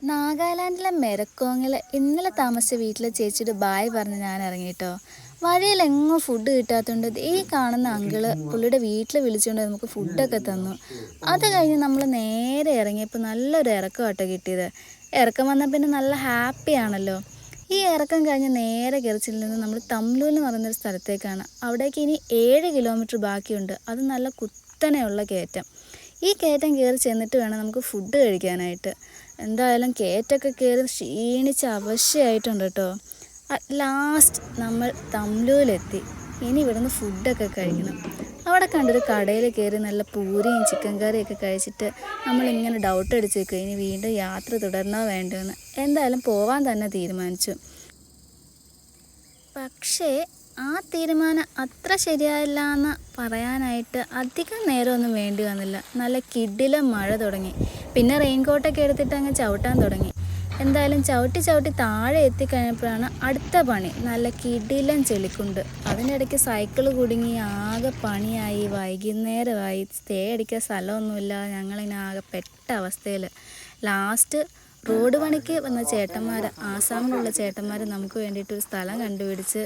നാഗാലാൻഡിലെ മെരക്കോങ്ങിൽ ഇന്നലെ താമസിച്ച വീട്ടിലെ ചേച്ചിയുടെ ബായ് പറഞ്ഞ് ഞാൻ ഇറങ്ങിട്ടോ. വഴിയിലെങ്ങും ഫുഡ് കിട്ടാത്തതുകൊണ്ട് ഈ കാണുന്ന അങ്കിള് പുള്ളിയുടെ വീട്ടിൽ വിളിച്ചുകൊണ്ട് നമുക്ക് ഫുഡൊക്കെ തന്നു. അത് കഴിഞ്ഞ് നമ്മൾ നേരെ ഇറങ്ങിയപ്പോൾ നല്ലൊരു ഇറക്കമാട്ടോ കിട്ടിയത്. ഇറക്കം വന്നാൽ പിന്നെ നല്ല ഹാപ്പി ആണല്ലോ. ഈ ഇറക്കം കഴിഞ്ഞ് നേരെ കയറി നിന്ന് നമ്മൾ തംലു എന്ന് പറയുന്നൊരു സ്ഥലത്തേക്കാണ്. അവിടേക്ക് ഇനി 7 കിലോമീറ്റർ ബാക്കിയുണ്ട്. അത് നല്ല കുത്തനെയുള്ള കയറ്റം. ഈ കയറ്റം കയറി ചെന്നിട്ട് വേണം നമുക്ക് ഫുഡ് കഴിക്കാനായിട്ട്. എന്തായാലും കയറ്റമൊക്കെ കയറി ക്ഷീണിച്ച് അവശയായിട്ടുണ്ട് കേട്ടോ. അറ്റ് ലാസ്റ്റ് നമ്മൾ തംലുവിലെത്തി. ഇനി ഇവിടുന്ന് ഫുഡൊക്കെ കഴിക്കണം. അവിടെ കണ്ടൊരു കടയിൽ കയറി നല്ല പൂരിയും ചിക്കൻ കറിയൊക്കെ കഴിച്ചിട്ട് നമ്മളിങ്ങനെ ഡൗട്ട് അടിച്ച് വെക്കുക, ഇനി വീണ്ടും യാത്ര തുടരണോ വേണ്ടോയെന്ന്. എന്തായാലും പോവാൻ തന്നെ തീരുമാനിച്ചു. പക്ഷേ ആ തീരുമാനം അത്ര ശരിയായില്ല എന്ന് പറയാനായിട്ട് അധികം നേരമൊന്നും വേണ്ടി വന്നില്ല. നല്ല കിടിലം മഴ തുടങ്ങി. പിന്നെ റെയിൻകോട്ടൊക്കെ എടുത്തിട്ട് അങ്ങ് ചവിട്ടാൻ തുടങ്ങി. എന്തായാലും ചവിട്ടി ചവിട്ടി താഴെ എത്തിക്കഴിഞ്ഞപ്പോഴാണ് അടുത്ത പണി. നല്ല കിടിലം ചെളിക്കുണ്ട്. അതിനിടയ്ക്ക് സൈക്കിൾ കുടുങ്ങി ആകെ പണിയായി. വൈകുന്നേരമായി. സ്റ്റേ അടിക്കാൻ സ്ഥലമൊന്നുമില്ല. ഞങ്ങളിങ്ങനെ ആകെ പെട്ട അവസ്ഥയിൽ ലാസ്റ്റ് റോഡ് പണിക്ക് വന്ന ചേട്ടന്മാർ, ആസാമിലുള്ള ചേട്ടന്മാർ നമുക്ക് വേണ്ടിയിട്ടൊരു സ്ഥലം കണ്ടുപിടിച്ച്